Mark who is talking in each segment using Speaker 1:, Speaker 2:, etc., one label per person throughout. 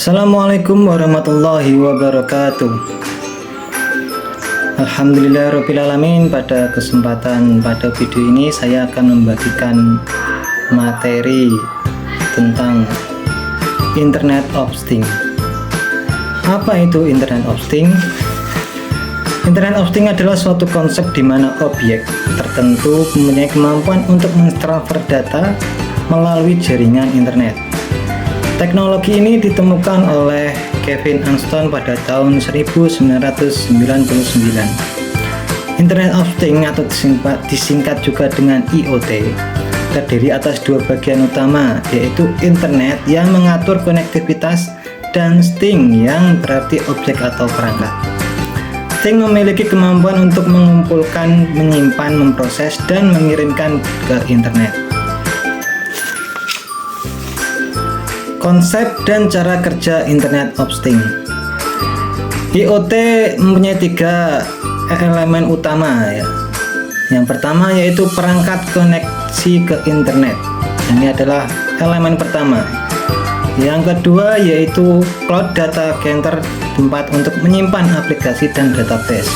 Speaker 1: Assalamualaikum warahmatullahi wabarakatuh. Alhamdulillahirrabbilalamin. Pada video ini saya akan membagikan materi tentang Internet of Things. Apa itu Internet of Things? Internet of Things adalah suatu konsep di mana objek tertentu mempunyai kemampuan untuk mentransfer data melalui jaringan internet. Teknologi ini ditemukan oleh Kevin Anston pada tahun 1999. Internet of Things atau disingkat juga dengan IoT terdiri atas dua bagian utama, yaitu internet yang mengatur konektivitas dan thing yang berarti objek atau perangkat. Thing memiliki kemampuan untuk mengumpulkan, menyimpan, memproses, dan mengirimkan ke internet. Konsep dan cara kerja Internet of Things. IoT mempunyai tiga elemen utama ya. Yang pertama yaitu perangkat koneksi ke internet. Ini adalah elemen pertama. Yang kedua yaitu cloud data center, tempat untuk menyimpan aplikasi dan database.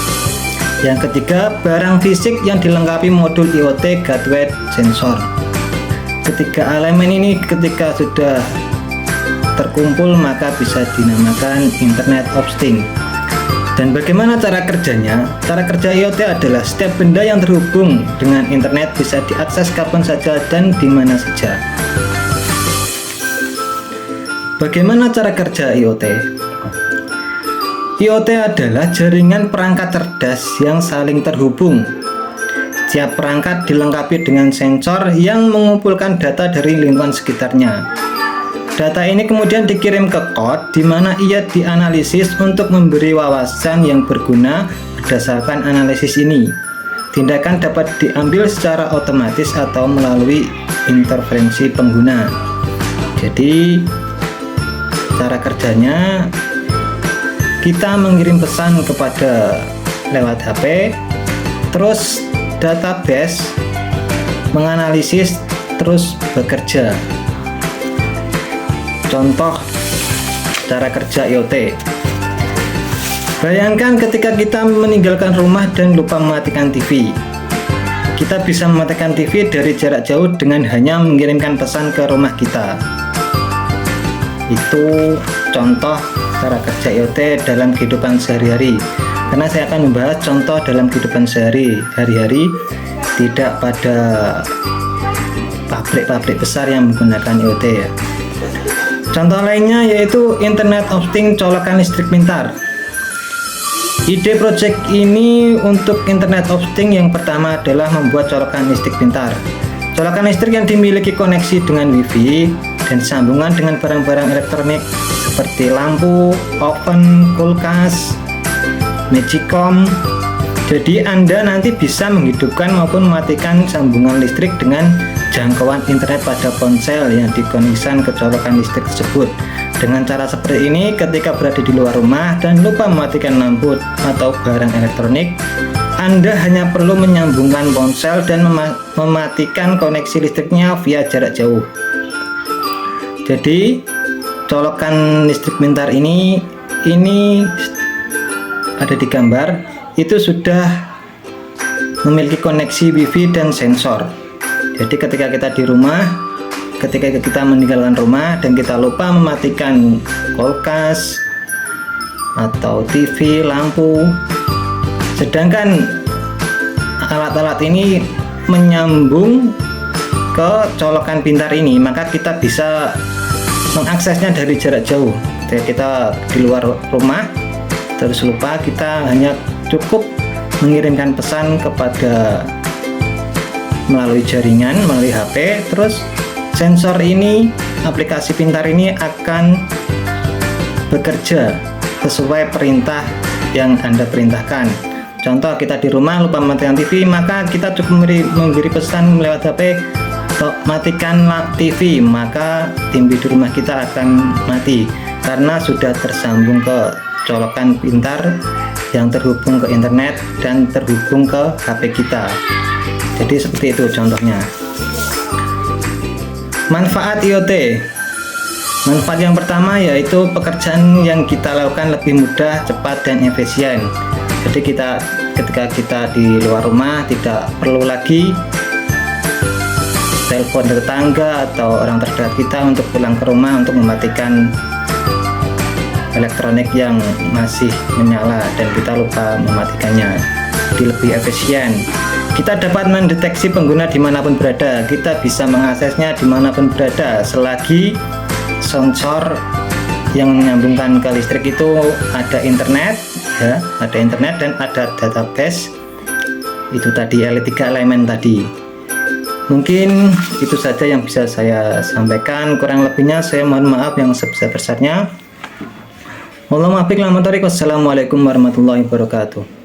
Speaker 1: Yang ketiga, barang fisik yang dilengkapi modul IoT, gateway, sensor. Ketiga elemen ini ketika sudah terkumpul maka bisa dinamakan Internet of Things. Dan bagaimana cara kerjanya? Cara kerja IoT adalah setiap benda yang terhubung dengan internet bisa diakses kapan saja dan di mana saja. Bagaimana cara kerja IoT? IoT adalah jaringan perangkat cerdas yang saling terhubung. Setiap perangkat dilengkapi dengan sensor yang mengumpulkan data dari lingkungan sekitarnya. Data ini kemudian dikirim ke cloud di mana ia dianalisis untuk memberi wawasan yang berguna berdasarkan analisis ini. Tindakan dapat diambil secara otomatis atau melalui intervensi pengguna. Jadi, cara kerjanya kita mengirim pesan kepada lewat HP, terus database menganalisis terus bekerja. Contoh cara kerja IoT. Bayangkan ketika kita meninggalkan rumah dan lupa mematikan TV. Kita bisa mematikan TV dari jarak jauh dengan hanya mengirimkan pesan ke rumah kita. Itu contoh cara kerja IoT dalam kehidupan sehari-hari. Karena saya akan membahas contoh dalam kehidupan sehari-hari, tidak pada pabrik-pabrik besar yang menggunakan IoT ya. Contoh lainnya yaitu Internet of Things colokan listrik pintar. Ide proyek ini untuk Internet of Things yang pertama adalah membuat colokan listrik pintar. Colokan listrik yang dimiliki koneksi dengan WiFi dan sambungan dengan barang-barang elektronik seperti lampu, oven, kulkas, magicom. Jadi Anda nanti bisa menghidupkan maupun mematikan sambungan listrik dengan jangkauan internet pada ponsel yang dikoneksikan ke colokan listrik tersebut. Dengan cara seperti ini, ketika berada di luar rumah dan lupa mematikan lampu atau barang elektronik, Anda hanya perlu menyambungkan ponsel dan mematikan koneksi listriknya via jarak jauh. Jadi, colokan listrik pintar ini ada di gambar. Itu sudah memiliki koneksi WiFi dan sensor. Jadi ketika kita di rumah, ketika kita meninggalkan rumah dan kita lupa mematikan kulkas atau TV, lampu, sedangkan alat-alat ini menyambung ke colokan pintar ini, maka kita bisa mengaksesnya dari jarak jauh. Ketika kita di luar rumah terus lupa, kita hanya cukup mengirimkan pesan kepada melalui jaringan, melalui HP, terus sensor ini, aplikasi pintar ini akan bekerja sesuai perintah yang Anda perintahkan. Contoh, kita di rumah lupa mematikan TV, maka kita cukup memberi pesan lewat HP, matikan TV, maka TV di rumah kita akan mati karena sudah tersambung ke colokan pintar yang terhubung ke internet dan terhubung ke HP kita. Jadi seperti itu contohnya. Manfaat IoT. Manfaat yang pertama yaitu pekerjaan yang kita lakukan lebih mudah, cepat, dan efisien. Jadi ketika kita di luar rumah tidak perlu lagi telepon tetangga atau orang terdekat kita untuk pulang ke rumah untuk mematikan elektronik yang masih menyala dan kita lupa mematikannya. Jadi lebih efisien. Kita dapat mendeteksi pengguna dimanapun berada. Kita bisa mengaksesnya dimanapun berada selagi sensor yang menyambungkan ke listrik itu ada internet, ya, ada internet dan ada database. Itu tadi 3 elemen tadi. Mungkin itu saja yang bisa saya sampaikan. Kurang lebihnya saya mohon maaf yang sebesar-besarnya. Wassalamualaikum warahmatullahi wabarakatuh.